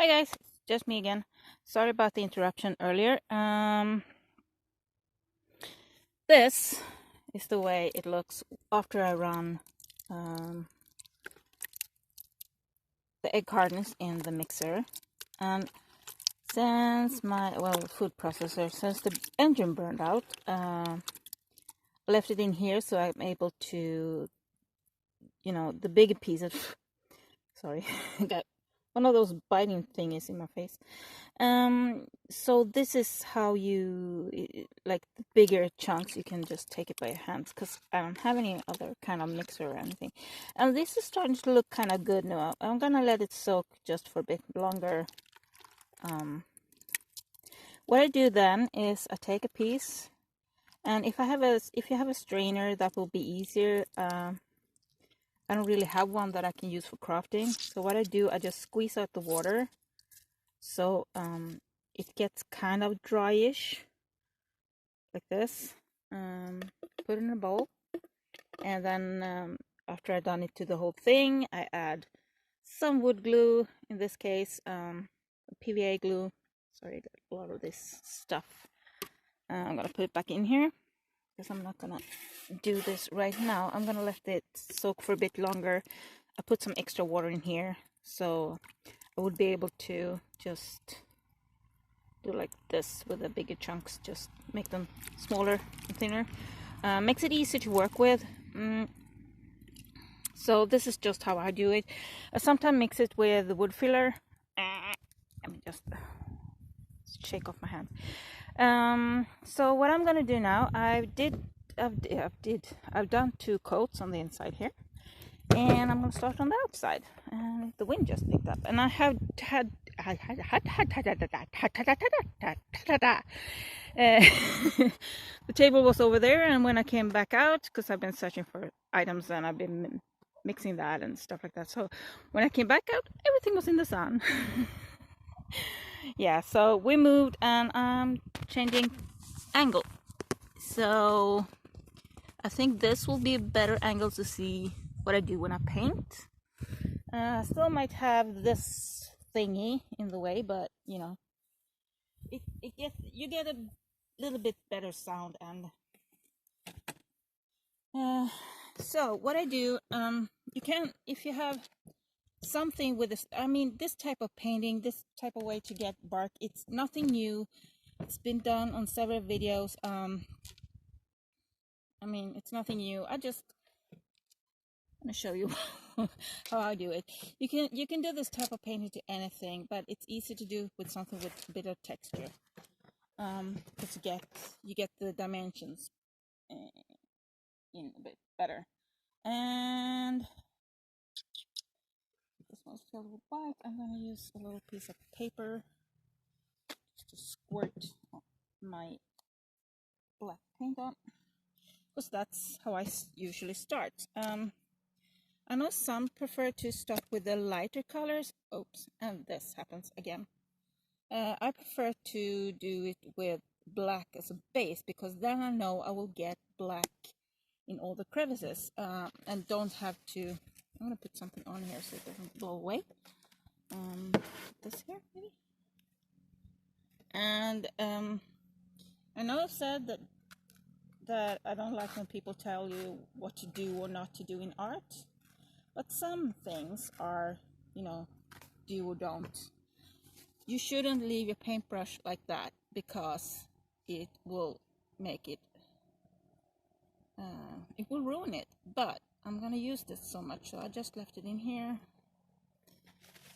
Hi guys, it's just me again. Sorry about the interruption earlier. This is the way it looks after I run um, the egg hardness in the mixer. And since my food processor, since the engine burned out, I left it in here so I'm able to, the bigger pieces. Sorry, I got one of those biting thingies in my face. So this is how you like the bigger chunks. You can just take it by your hands because I don't have any other kind of mixer or anything. And this is starting to look kind of good now. I'm gonna let it soak just for a bit longer. What I do then is I take a piece, and if you have a strainer, that will be easier. I don't really have one that I can use for crafting. So what I do, I just squeeze out the water. So it gets kind of dryish, like this. Put it in a bowl. And then after I've done it to the whole thing, I add some wood glue, in this case, PVA glue. Sorry, I got a lot of this stuff. I'm going to put it back in here because I'm not going to do this right now. I'm going to let it soak for a bit longer. I put some extra water in here so I would be able to just do like this with the bigger chunks, just make them smaller and thinner. Makes it easy to work with. So this is just how I do it. I sometimes mix it with the wood filler. Let me just shake off my hand. So what I'm gonna do now, I've done 2 coats on the inside here, and I'm gonna start on the outside. And the wind just picked up, and I had the table was over there, and when I came back out, because I've been searching for items and I've been mixing that and stuff like that, so when I came back out, everything was in the sun. Yeah, so we moved and I'm changing angle, so I think this will be a better angle to see what I do when I paint. Still might have this thingy in the way, but you know, you get a little bit better sound. And so what I do, you can, if you have something with this, I mean, this type of painting, this type of way to get bark, it's nothing new. It's been done on several videos. I mean, it's nothing new. I'm gonna show you how I do it. You can do this type of painting to anything, but it's easy to do with something with a bit of texture. Because you get the dimensions in a bit better. And this one's filled with white. I'm gonna use a little piece of paper just to squirt my black paint on, because that's how I usually start. I know some prefer to start with the lighter colors. Oops, and this happens again. I prefer to do it with black as a base, because then I know I will get black in all the crevices and don't have to. I'm gonna put something on here so it doesn't blow away. This here maybe. And I know I've said that I don't like when people tell you what to do or not to do in art, but some things are, you know, do or don't. You shouldn't leave your paintbrush like that, because it will make it, it will ruin it. But I'm gonna use this so much, so I just left it in here.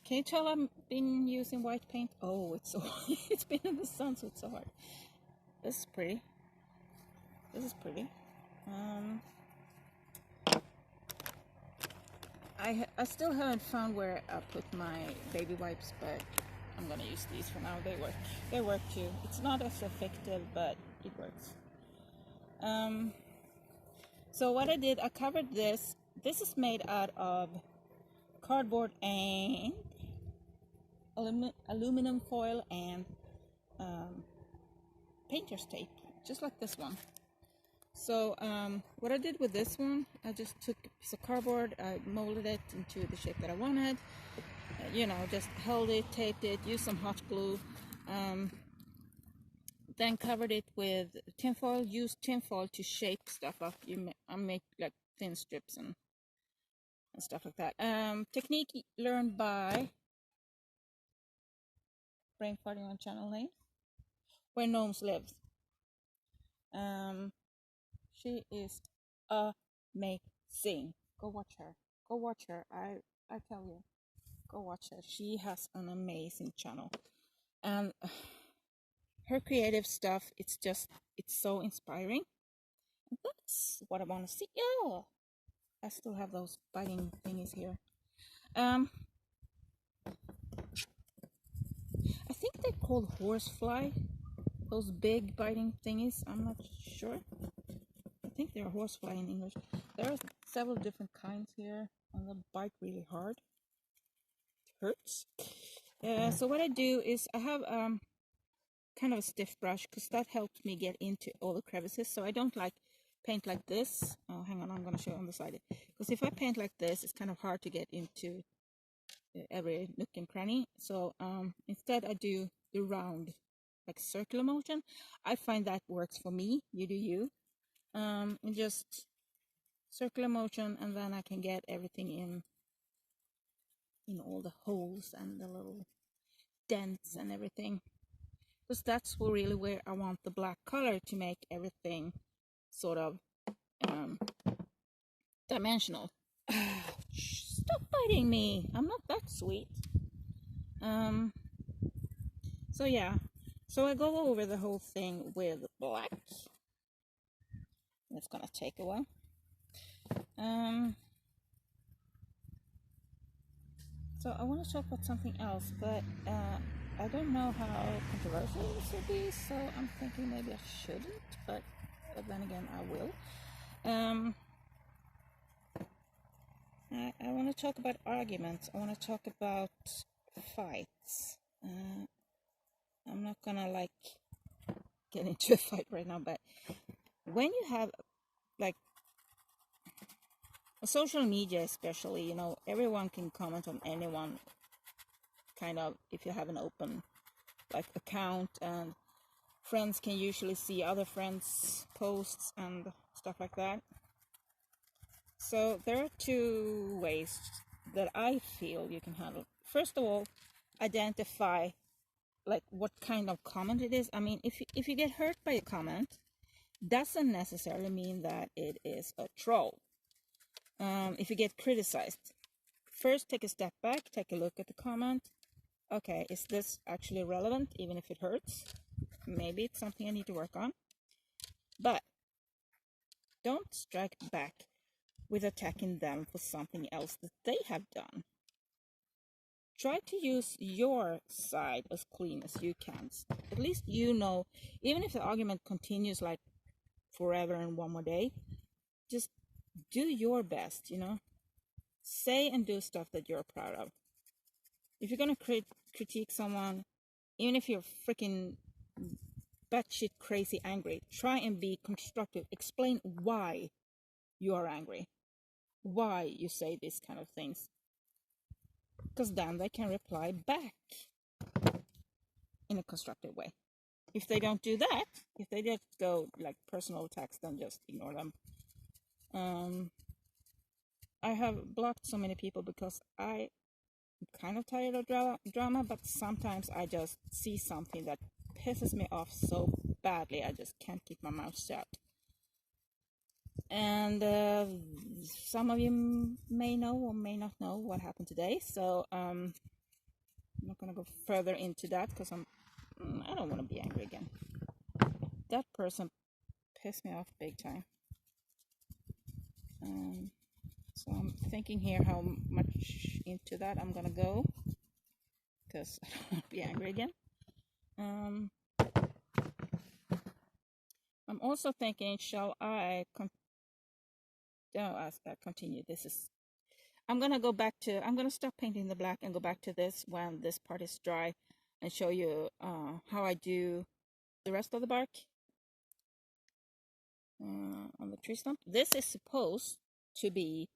Can you tell I've been using white paint? Oh, it's so it's been in the sun, so it's so hard. This is pretty. This is pretty. I still haven't found where I put my baby wipes, but I'm gonna use these for now. They work. They work too. It's not as effective, but it works. So what I did, I covered this. This is made out of cardboard and aluminum foil and painter's tape, just like this one. So what I did with this one, I just took a piece of cardboard, I molded it into the shape that I wanted, you know, just held it, taped it, used some hot glue, then covered it with tinfoil. Used tinfoil to shape stuff up. I make like thin strips and stuff like that. Technique learned by Brain Farting on Channel Name, Where Gnomes Lives. She is amazing. Go watch her. Go watch her. I tell you, go watch her. She has an amazing channel, and her creative stuff. It's so inspiring. That's what I want to see. Yeah, I still have those biting thingies here. I think they're called horsefly. Those big biting thingies. I'm not sure. I think they're horsefly in English. There are several different kinds here, and they bite really hard. It hurts. So what I do is I have kind of a stiff brush, because that helps me get into all the crevices. So I don't like paint like this. Oh, hang on, I'm going to show you on the side. Because if I paint like this, it's kind of hard to get into every nook and cranny. So instead I do the round, like circular motion. I find that works for me. You do you. And just circular motion, and then I can get everything in all the holes and the little dents and everything, because that's really where I want the black color to make everything sort of dimensional. Stop biting me. I'm not that sweet. So yeah, so I go over the whole thing with black. It's gonna take a while. So I want to talk about something else, but I don't know how controversial this will be, so I'm thinking maybe I shouldn't, but then again I will. I want to talk about arguments. I want to talk about fights. I'm not gonna like get into a fight right now, but when you have like social media, especially, you know, everyone can comment on anyone, kind of, if you have an open like account, and friends can usually see other friends' posts and stuff like that. So there are two ways that I feel you can handle. First of all, identify like what kind of comment it is. I mean, if you get hurt by a comment, doesn't necessarily mean that it is a troll. If you get criticized, first take a step back, take a look at the comment. Okay, is this actually relevant, even if it hurts? Maybe it's something I need to work on. But don't strike back with attacking them for something else that they have done. Try to use your side as clean as you can. At least you know, even if the argument continues like forever and one more day, just do your best, you know. Say and do stuff that you're proud of. If you're going to critique someone, even if you're freaking batshit crazy angry, try and be constructive. Explain why you are angry, why you say these kind of things, because then they can reply back in a constructive way. If they don't do that, if they just go like personal attacks, then just ignore them. I have blocked so many people because I'm kind of tired of drama, but sometimes I just see something that pisses me off so badly, I just can't keep my mouth shut. And some of you may know or may not know what happened today, so I'm not going to go further into that because I don't want to be angry again. That person pissed me off big time. So I'm thinking here how much into that I'm going to go, because I don't want to be angry again. I'm also thinking, shall I continue? I'm going to go back to, I'm going to stop painting the black and go back to this when this part is dry, and show you how I do the rest of the bark on the tree stump. This is supposed to be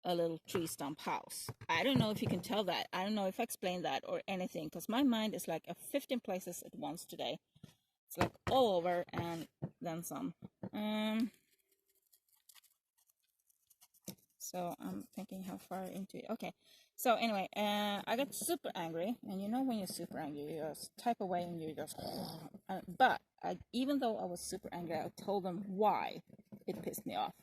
a little tree stump house. I don't know if you can tell that. I don't know if I explained that or anything, because my mind is like 15 places at once today. It's like all over and then some. So I'm thinking how far into it. Okay. So anyway, I got super angry, and you know when you're super angry, you just type away and you just. But even though I was super angry, I told them why it pissed me off.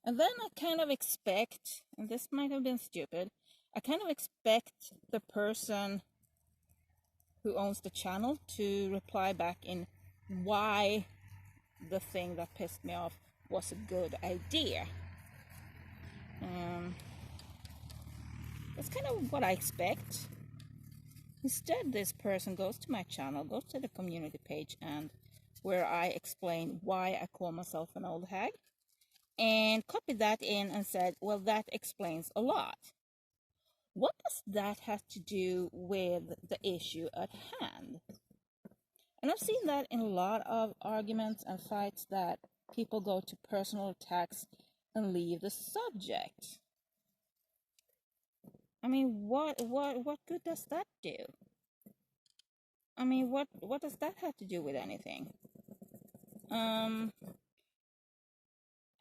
And then I kind of expect, and this might have been stupid, I kind of expect the person who owns the channel to reply back in why the thing that pissed me off was a good idea. That's kind of what I expect. Instead, this person goes to my channel, goes to the community page, and where I explain why I call myself an old hag, and copied that in and said, well, that explains a lot. What does that have to do with the issue at hand? And I've seen that in a lot of arguments and fights, that people go to personal attacks and leave the subject. I mean, what good does that do? I mean, what does that have to do with anything? And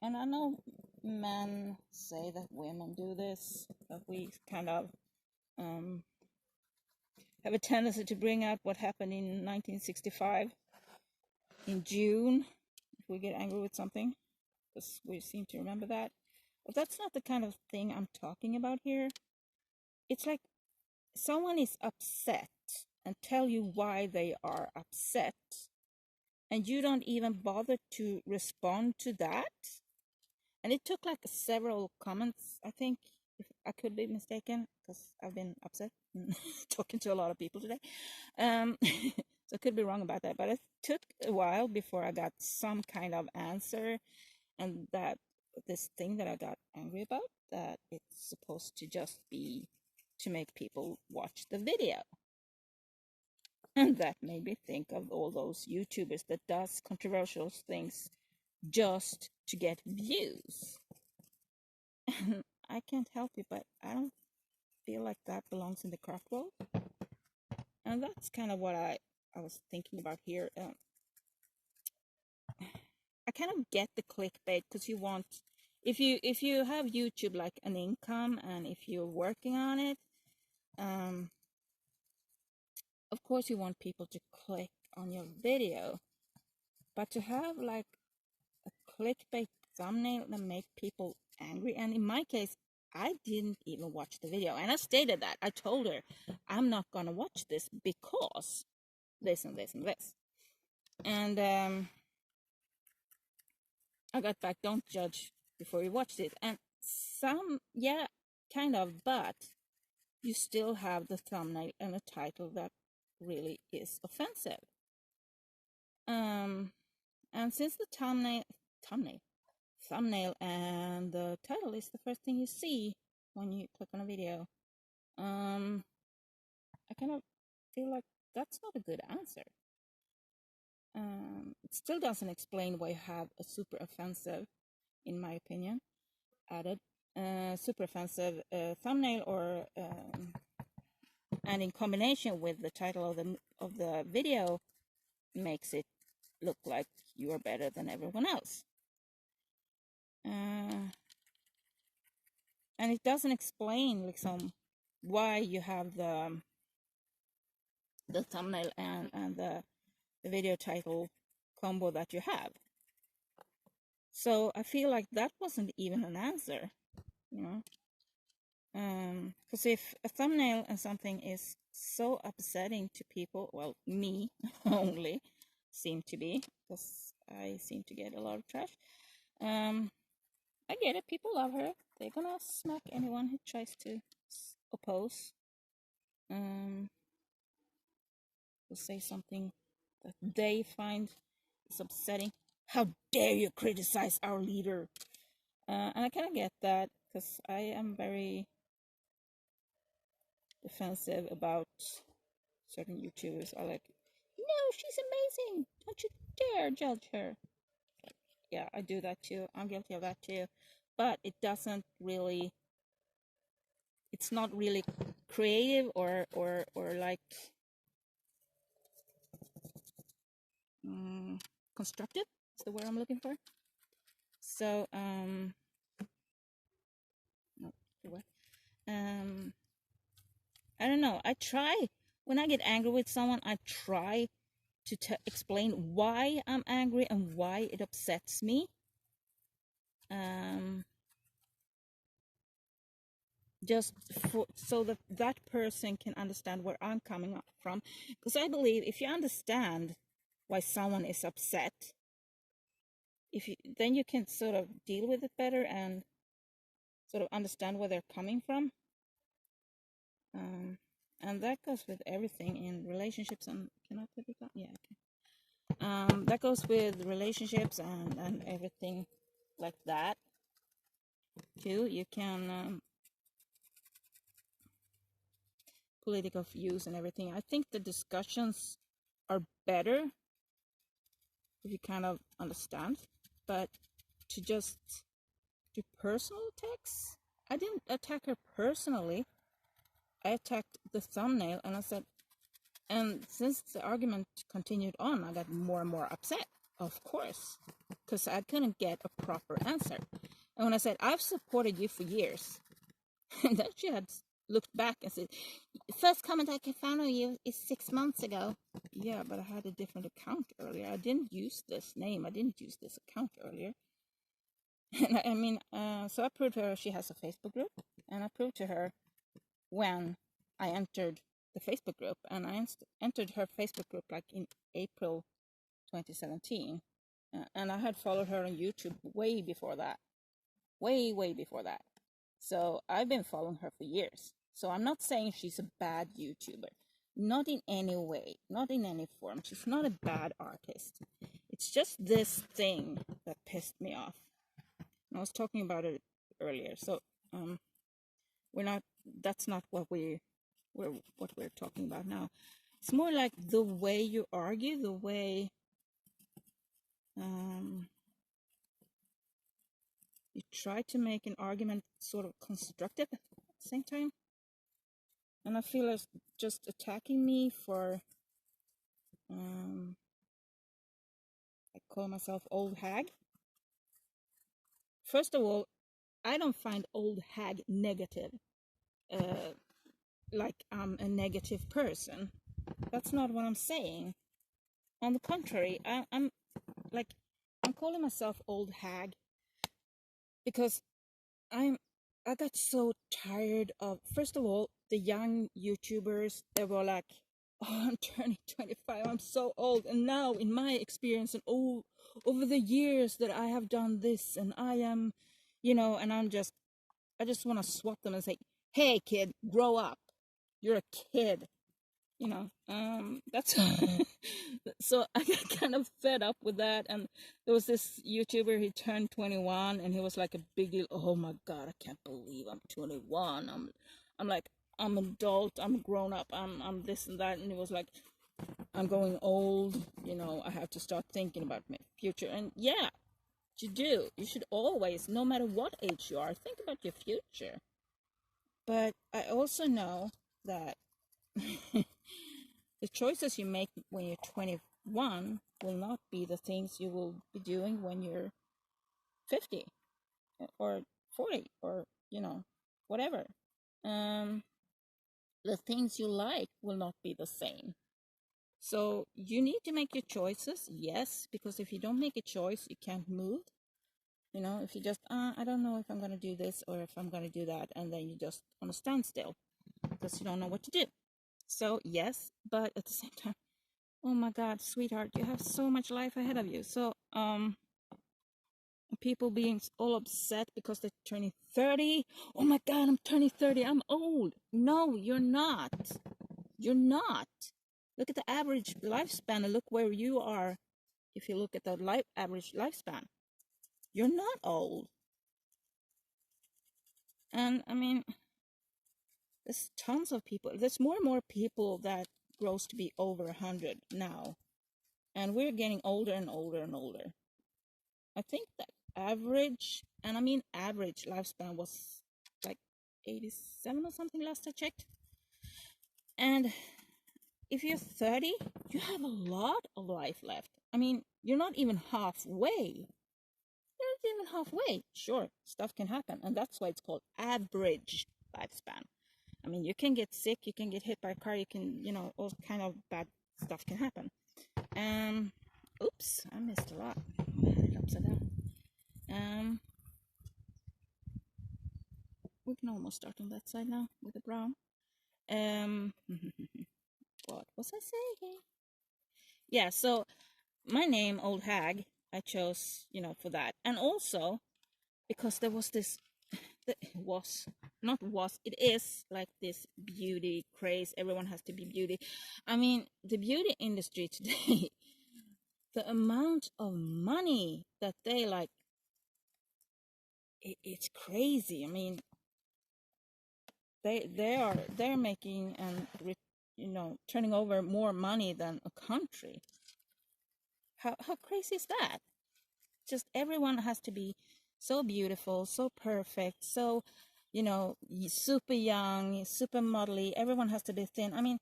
I know men say that women do this, that we kind of have a tendency to bring up what happened in 1965 in June if we get angry with something, because we seem to remember that. But that's not the kind of thing I'm talking about here. It's like someone is upset and tell you why they are upset, and you don't even bother to respond to that. And it took like several comments, I think, if I could be mistaken, because I've been upset talking to a lot of people today. So I could be wrong about that, but it took a while before I got some kind of answer, and that this thing that I got angry about, that it's supposed to just be to make people watch the video. And that made me think of all those YouTubers that does controversial things just to get views. And I can't help it, but I don't feel like that belongs in the craft world. And that's kind of what I was thinking about here. I kind of get the clickbait, because you want, if you have YouTube like an income, and if you're working on it, of course you want people to click on your video. But to have like a clickbait thumbnail that make people angry, and in my case, I didn't even watch the video, and I stated that. I told her I'm not gonna watch this because this and this and this. And I got back, don't judge before you watched it. And some, yeah, kind of, but you still have the thumbnail and the title that really is offensive. And since the thumbnail and the title is the first thing you see when you click on a video, I kind of feel like that's not a good answer. It still doesn't explain why you have a super offensive, in my opinion, added super offensive thumbnail, or and in combination with the title of the video makes it look like you are better than everyone else. And it doesn't explain like why you have the thumbnail and the video title combo that you have. So I feel like that wasn't even an answer, you know. Because if a thumbnail and something is so upsetting to people, well, me only seem to be, because I seem to get a lot of trash. I get it. People love her. They're gonna smack anyone who tries to oppose. Will say something that they find is upsetting. How dare you criticize our leader? And I kind of get that, because I am very defensive about certain YouTubers. I like, no, she's amazing. Don't you dare judge her. Yeah, I do that too. I'm guilty of that too. But it doesn't really it's not really creative or like constructive. Is the word I'm looking for. So no, the word. I don't know. I try when I get angry with someone. I try to explain why I'm angry and why it upsets me. Just so that that person can understand where I'm coming from. Because I believe if you understand why someone is upset, then you can sort of deal with it better and sort of understand where they're coming from. And that goes with everything in relationships. And can I put it on? Yeah, okay. That goes with relationships and everything like that too. You can political views and everything. I think the discussions are better if you kind of understand, but to just do personal attacks, I didn't attack her personally. I attacked the thumbnail, and I said, and since the argument continued on, I got more and more upset, of course, because I couldn't get a proper answer. And when I said, I've supported you for years, and then she had looked back and said, first comment I can find on you is 6 months ago. Yeah, but I had a different account earlier. I didn't use this name. I didn't use this account earlier. And I mean, so I proved to her she has a Facebook group, and I proved to her when I entered the Facebook group, and I entered her Facebook group like in April 2017, and I had followed her on YouTube way before that, way before that. So I've been following her for years. So I'm not saying she's a bad YouTuber, not in any way, not in any form. She's not a bad artist. It's just this thing that pissed me off. I was talking about it earlier, so that's not what we're talking about now. It's more like the way you argue, the way you try to make an argument sort of constructive at the same time. And I feel it's just attacking me for I call myself old hag. First of all, I don't find old hag negative, like I'm a negative person. That's not what I'm saying. On the contrary, I'm calling myself old hag because I got so tired of, first of all, the young YouTubers. They were like, oh, I'm turning 25, I'm so old. And now in my experience and over the years that I have done this, and I am, and I just want to swap them and say, hey kid, grow up. You're a kid. That's so I got kind of fed up with that. And there was this YouTuber, he turned 21, and he was like a big deal. Oh my god, I can't believe I'm 21. I'm like, I'm adult, I'm grown up, I'm this and that. And he was like, I'm going old, I have to start thinking about my future. And yeah, you should always, no matter what age you are, think about your future. But I also know that the choices you make when you're 21 will not be the things you will be doing when you're 50 or 40 or, whatever. The things you like will not be the same. So you need to make your choices, yes, because if you don't make a choice, you can't move. If you just, I don't know if I'm going to do this or if I'm going to do that, and then you just on a standstill because you don't know what to do. So yes, but at the same time, oh my god, sweetheart, you have so much life ahead of you. So people being all upset because they're turning 30. Oh my god, I'm turning 30, I'm old. No, you're not. You're not. Look at the average lifespan and look where you are. If you look at the average lifespan, you're not old. And I mean, there's tons of people. There's more and more people that grows to be over 100 now. And we're getting older and older and older. I think that average, and I mean average lifespan was like 87 or something last I checked. And if you're 30, you have a lot of life left. I mean, you're not even halfway. You're not even halfway. Sure, stuff can happen, and that's why it's called average lifespan. I mean, you can get sick, you can get hit by a car, you can, all kind of bad stuff can happen. Oops, I missed a lot. Upside down. We can almost start on that side now with the brown. What was I saying? Yeah, so my name, Old Hag, I chose, for that. And also because there was this, it is like this beauty craze. Everyone has to be beauty. I mean, the beauty industry today, the amount of money that they like, it's crazy. I mean, they're making and turning over more money than a country. How crazy is that? Just everyone has to be so beautiful, so perfect, so super young, super modelly. Everyone has to be thin. I mean,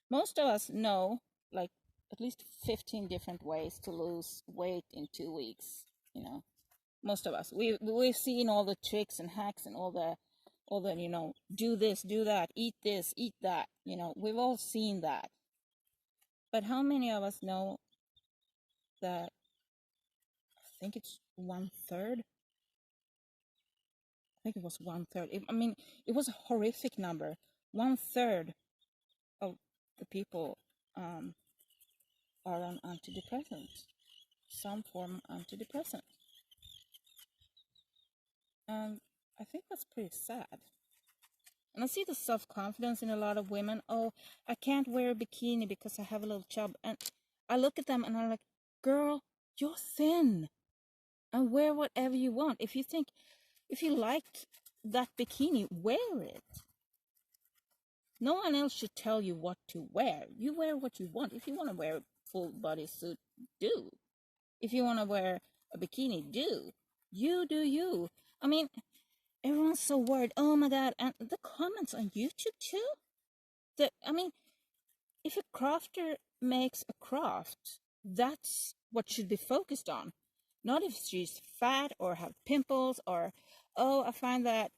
most of us know like at least 15 different ways to lose weight in 2 weeks. Most of us, we've seen all the tricks and hacks and all the do this, do that, eat this, eat that. We've all seen that. But how many of us know that? I think it's 1/3. I think it was 1/3. It was a horrific number. 1/3 of the people are on antidepressants, some form of antidepressant. And I think that's pretty sad. And I see the self-confidence in a lot of women. Oh, I can't wear a bikini because I have a little chub. And I look at them and I'm like, girl, you're thin. And wear whatever you want. If you like that bikini, wear it. No one else should tell you what to wear. You wear what you want. If you want to wear a full bodysuit, do. If you want to wear a bikini, do. You do you. I mean, everyone's so worried. Oh my God. And the comments on YouTube too. If a crafter makes a craft, that's what should be focused on. Not if she's fat or have pimples or, oh, I find that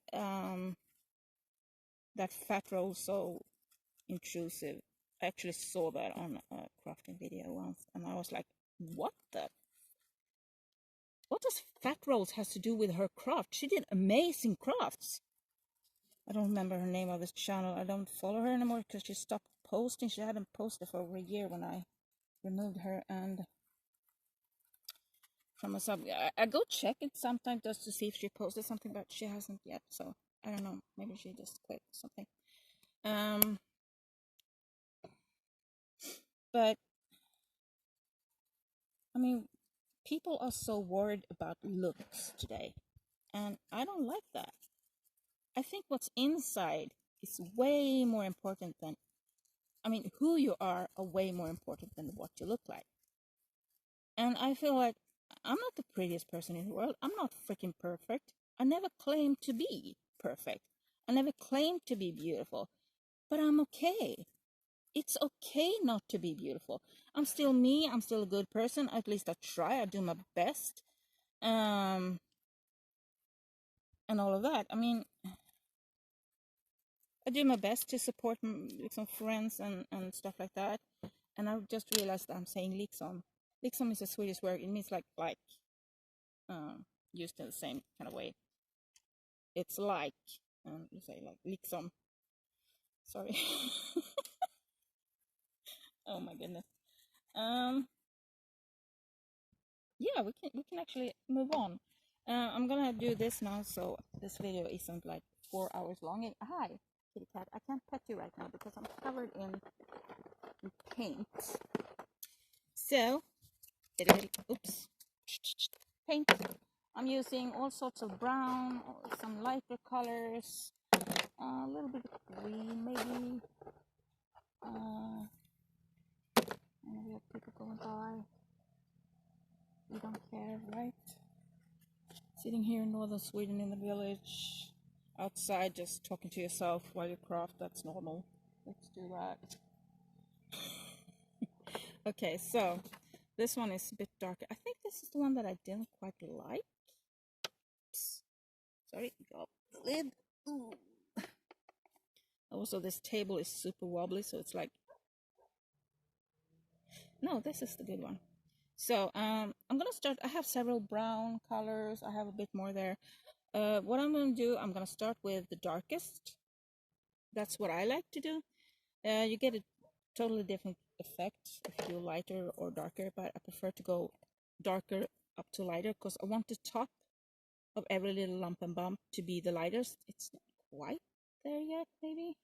that fat roll so intrusive. I actually saw that on a crafting video once, and I was like, what does fat rolls has to do with her craft? She did amazing crafts. I don't remember her name of this channel. I don't follow her anymore because she stopped posting. She hadn't posted for over a year when I removed her and from a sub. I go check it sometimes just to see if she posted something, but she hasn't yet. So I don't know. Maybe she just quit something. But I mean, people are so worried about looks today, and I don't like that. I think what's inside is way more important than, who you are way more important than what you look like. And I feel like I'm not the prettiest person in the world. I'm not freaking perfect. I never claimed to be perfect. I never claimed to be beautiful. But I'm okay. It's okay not to be beautiful. I'm still me. I'm still a good person. At least I try. I do my best. And all of that. I do my best to support some friends and stuff like that. And I just realized I'm saying liksom. Liksom is a Swedish word. It means like, used in the same kind of way. It's like, you say like liksom. Sorry. Oh my goodness. Yeah, we can actually move on. I'm gonna do this now, so this video isn't like 4 hours long. Hi, kitty cat. I can't pet you right now because I'm covered in paint. So, oops, paint. I'm using all sorts of brown, some lighter colors, a little bit of green, maybe. And we have people going by. We don't care, right? Sitting here in northern Sweden in the village, outside just talking to yourself while you craft, that's normal. Let's do that. Okay, so this one is a bit darker. I think this is the one that I didn't quite like. Oops. Sorry, got the lid. Ooh. Also, this table is super wobbly, so it's like... No, this is the good one. So I'm gonna start. I have several brown colors. I have a bit more there. What I'm gonna do, I'm gonna start with the darkest. That's what I like to do. You get a totally different effect if you do lighter or darker, but I prefer to go darker up to lighter because I want the top of every little lump and bump to be the lightest. It's not quite there yet, maybe.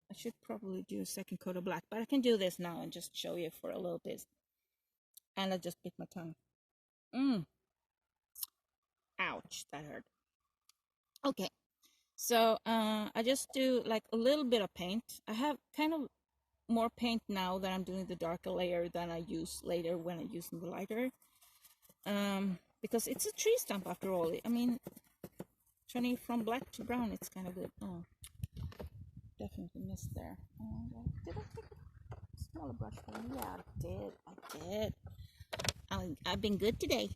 I should probably do a second coat of black, but I can do this now and just show you for a little bit. And I just bit my tongue. Ouch, that hurt. Okay, so I just do like a little bit of paint. I have kind of more paint now that I'm doing the darker layer than I use later when I'm using the lighter. Because it's a tree stump after all. I mean, turning from black to brown, it's kind of good. Oh, definitely missed there. Did I take a smaller brush for me? Yeah, I did. I've been good today.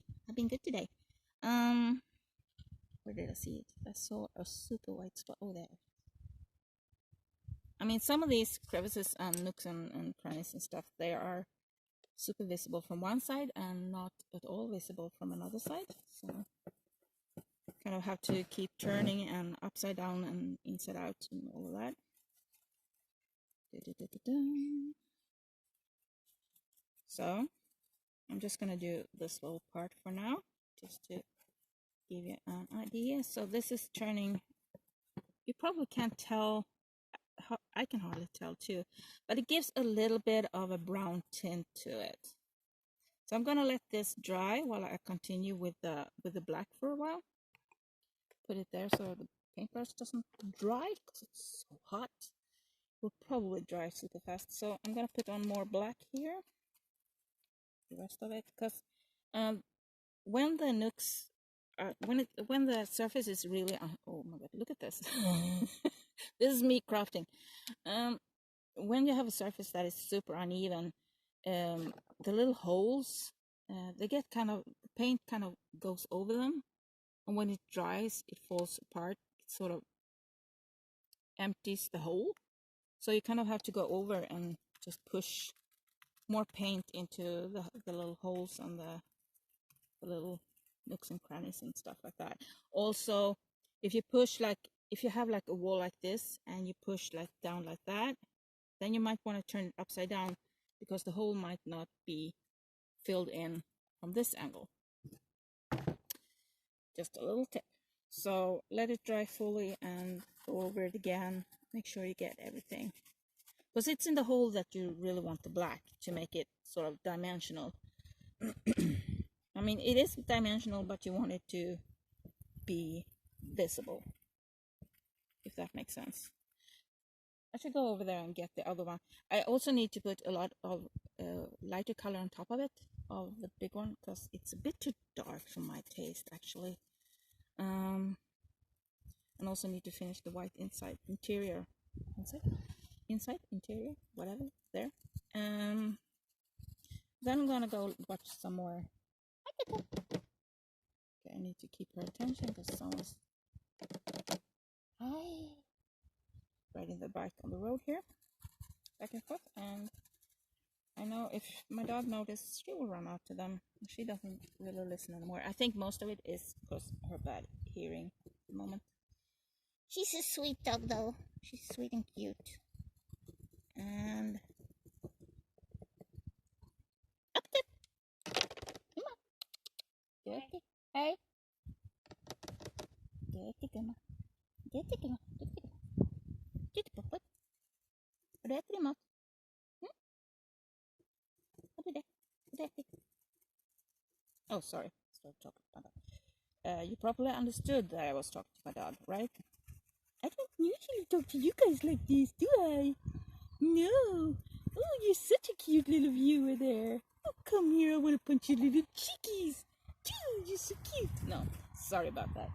Where did I see it? I saw a super white spot. Oh, there. I mean, some of these crevices and nooks and crannies and stuff, they are super visible from one side and not at all visible from another side. So kind of have to keep turning and upside down and inside out and all of that. So I'm just gonna do this little part for now, just to give you an idea. So this is turning. You probably can't tell. I can hardly tell too, but it gives a little bit of a brown tint to it. So I'm gonna let this dry while I continue with the black for a while. Put it there so the paintbrush doesn't dry because it's so hot. It will probably dry super fast. So I'm gonna put on more black here. The rest of it, because when the nooks, when the surface is really, oh my god, look at this. This is me crafting. When you have a surface that is super uneven, the little holes, they get kind of, paint kind of goes over them, and when it dries, it falls apart. It sort of empties the hole, so you kind of have to go over and just push more paint into the little holes and the little nooks and crannies and stuff like that. Also, if you push, like if you have like a wall like this and you push like down like that, then you might want to turn it upside down because the hole might not be filled in from this angle. Just a little tip. So let it dry fully and go over it again. Make sure you get everything, because it's in the hole that you really want the black to make it sort of dimensional. I mean, it is dimensional, but you want it to be visible, if that makes sense. I should go over there and get the other one. I also need to put a lot of lighter color on top of it, of the big one, because it's a bit too dark for my taste, actually. And also need to finish the white interior, whatever, there. Then I'm gonna go watch some more. Okay, I need to keep her attention because someone's riding the bike on the road here, back and forth, and I know if my dog notices, she will run out to them. She doesn't really listen anymore. I think most of it is because of her bad hearing at the moment. She's a sweet dog, though. She's sweet and cute. And up there. Come on. Dirty. Hey. Dirty, come on. Dirty, come on. Dirty, come on. Dirty, pop, pop. Dirty, come on. Oh, sorry. Start talking about that. You probably understood that I was talking to my dog, right? I don't usually talk to you guys like this, do I? No. Oh, you're such a cute little viewer there. Oh, come here. I want to punch your little cheekies. You're so cute. No, sorry about that.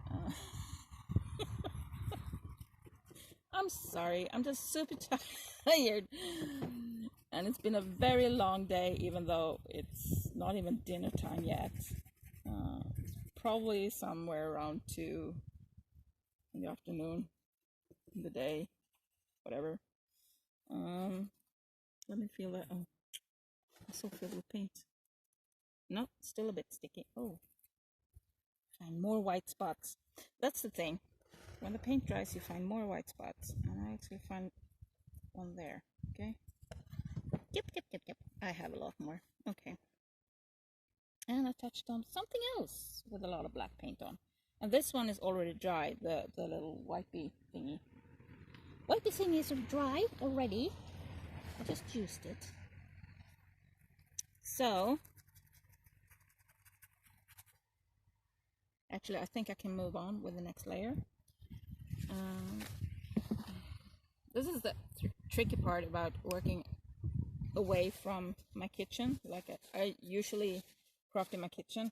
I'm sorry. I'm just super tired. And it's been a very long day, even though it's not even dinner time yet. It's probably somewhere around 2 in the afternoon, in the day, whatever. Let me feel that. Oh, I'm so filled with paint. No, still a bit sticky. Oh, find more white spots. That's the thing. When the paint dries, you find more white spots. And I actually find one there. Okay. Yep. I have a lot more. Okay. And I touched on something else with a lot of black paint on. And this one is already dry, the little whitey thingy. Whitey thingy is dry already. I just used it. So, actually I think I can move on with the next layer. This is the tricky part about working away from my kitchen. Like I usually craft in my kitchen.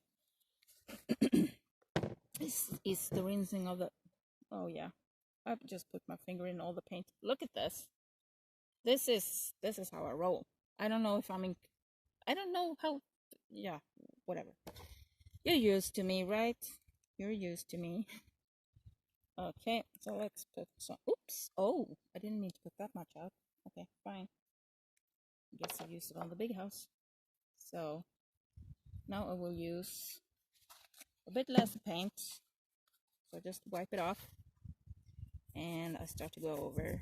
This is the rinsing of the... Oh yeah, I've just put my finger in all the paint. Look at this. This is how I roll. I don't know if I don't know how... Yeah, whatever. You're used to me, right? You're used to me. Okay, so let's put some... Oops! Oh, I didn't mean to put that much out. Okay, fine. I guess I used it on the big house. So now I will use a bit less paint. So just wipe it off. And I start to go over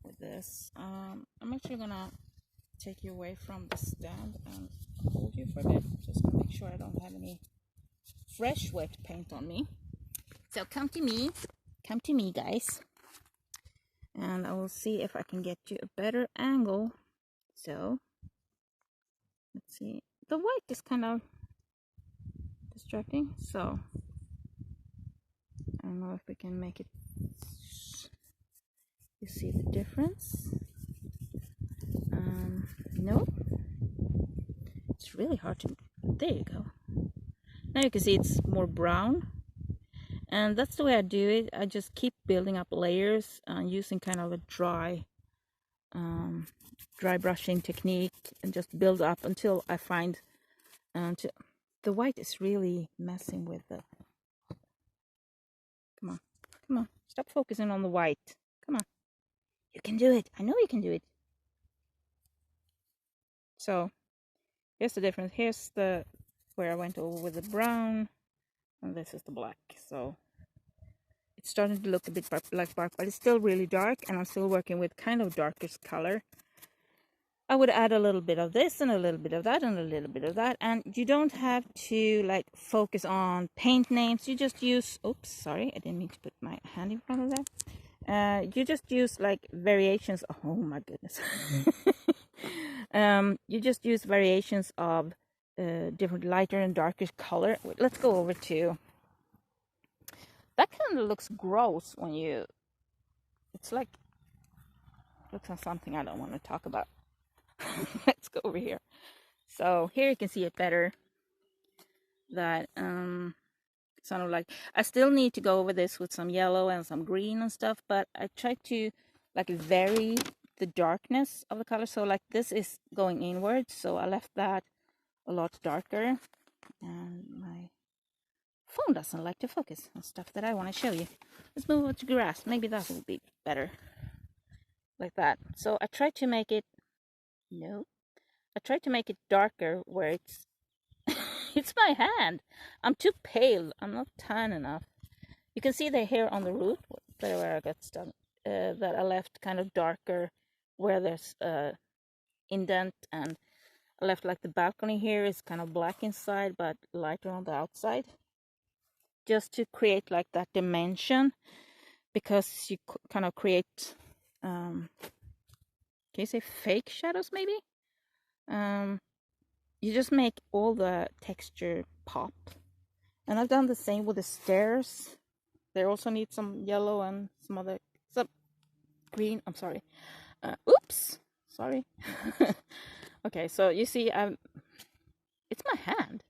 with this. I'm actually gonna take you away from the stand and hold you for a bit. Just to make sure I don't have any fresh wet paint on me. So come to me guys. And I will see if I can get you a better angle. So let's see. The white is kind of distracting, so I don't know if we can make it. You see the difference? No, it's really hard to... There you go. Now you can see it's more brown, and that's the way I do it. I just keep building up layers using kind of a dry brushing technique, and just build up until I find the white is really messing with the... Come on, stop focusing on the white. Come on, you can do it. I know you can do it. So here's the difference. Here's the where I went over with the brown, and this is the black. So it's starting to look a bit like bark, but it's still really dark, and I'm still working with kind of darkest color. I would add a little bit of this and a little bit of that and a little bit of that, and you don't have to like focus on paint names. You just use... Oops, sorry, I didn't mean to put my hand in front of that. You just use like variations. Oh my goodness. You just use variations of different lighter and darker color. Wait, let's go over to... That kind of looks gross when you... It's like... Looks like something I don't want to talk about. Let's go over here. So here you can see it better. That sort of like... I still need to go over this with some yellow and some green and stuff, but I try to like vary the darkness of the color. So like this is going inwards, so I left that a lot darker, and my phone doesn't like to focus on stuff that I want to show you. Let's move over to grass. Maybe that will be better. Like that. So I try to make it... No. I try to make it darker where it's... It's my hand. I'm too pale. I'm not tan enough. You can see the hair on the root, where I got stuck, that I left kind of darker where there's indent, and I left like the balcony here is kind of black inside but lighter on the outside, just to create like that dimension, because you kind of create can you say fake shadows maybe? You just make all the texture pop. And I've done the same with the stairs. They also need some yellow and some green. I'm sorry. Oops, sorry. Okay, so you see, it's my hand.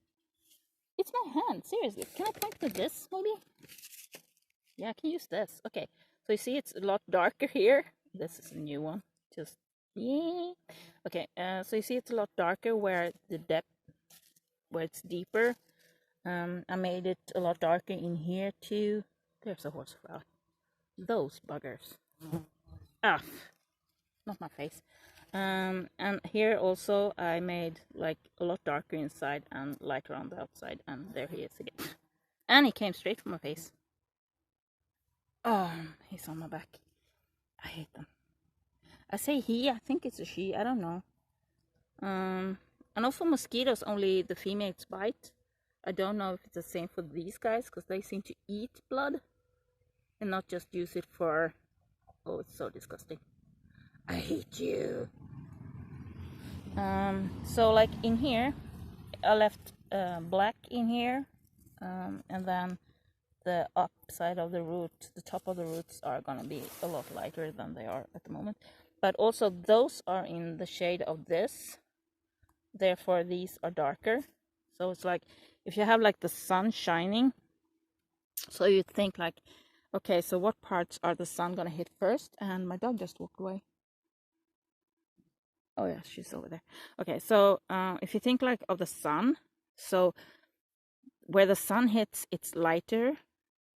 it's my hand, seriously. Can I point to this, maybe? Yeah, I can use this. Okay, so you see it's a lot darker here. This is a new one. Just, yeah. Okay, so you see it's a lot darker where the depth, where it's deeper. I made it a lot darker in here too. There's a horsefly. Those buggers. Ah, not my face. And here also I made like a lot darker inside and lighter on the outside. And there he is again. And he came straight from my face. Oh, he's on my back. I hate them. I say he, I think it's a she, I don't know. And also mosquitoes, only the females bite. I don't know if it's the same for these guys, because they seem to eat blood and not just use it for... Oh, it's so disgusting. I hate you. So like in here, I left black in here, and then the upside of the root, the top of the roots are gonna be a lot lighter than they are at the moment. But also those are in the shade of this, therefore these are darker. So it's like if you have like the sun shining, so you think like, okay, so what parts are the sun gonna hit first? And my dog just walked away. Oh yeah, she's over there. Okay, so if you think like of the sun, so where the sun hits, it's lighter.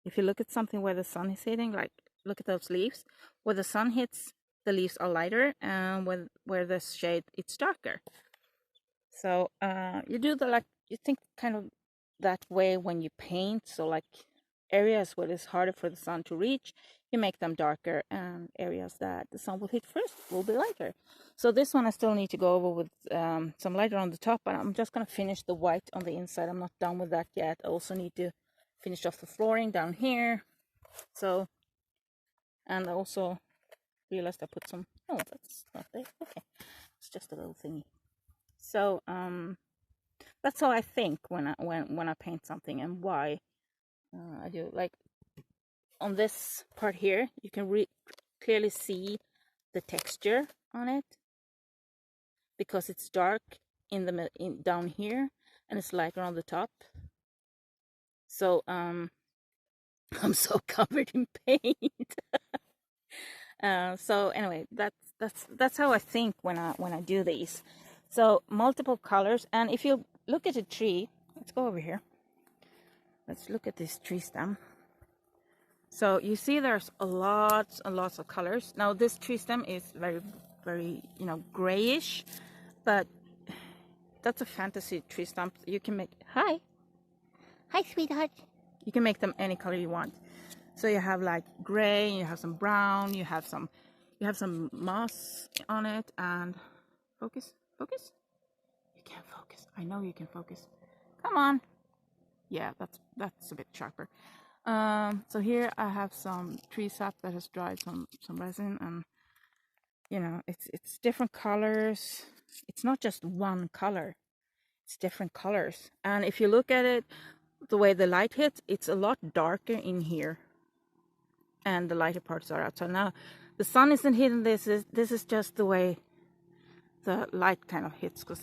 If you look at something where the sun is hitting, like look at those leaves, where the sun hits, the leaves are lighter, and where the shade, it's darker. So you do the, like, you think kind of that way when you paint. So like areas where it's harder for the sun to reach, you make them darker, and areas that the sun will hit first will be lighter. So this one I still need to go over with some lighter on the top, but I'm just gonna finish the white on the inside. I'm not done with that yet. I also need to finish off the flooring down here. So, and I also realized I put some, oh, that's not there. Okay, it's just a little thingy. So that's how I think when I paint something, and why I do. Like on this part here, you can clearly see the texture on it, because it's dark down here and it's lighter on the top. So I'm so covered in paint. So anyway, that's how I think when I do these. So multiple colors, and if you look at a tree, let's go over here. Let's look at this tree stem. So you see there's lots and lots of colors. Now this tree stem is very, very, grayish, but that's a fantasy tree stump. You can make, hi, sweetheart. You can make them any color you want. So you have like gray, you have some brown, you have some moss on it, and focus. You can't focus. I know you can focus. Come on. Yeah, that's a bit sharper. So here I have some tree sap that has dried some resin, and it's different colors. It's not just one color. It's different colors. And if you look at it, the way the light hits, it's a lot darker in here, and the lighter parts are out. So now the sun isn't hitting this. This is just the way the light kind of hits, because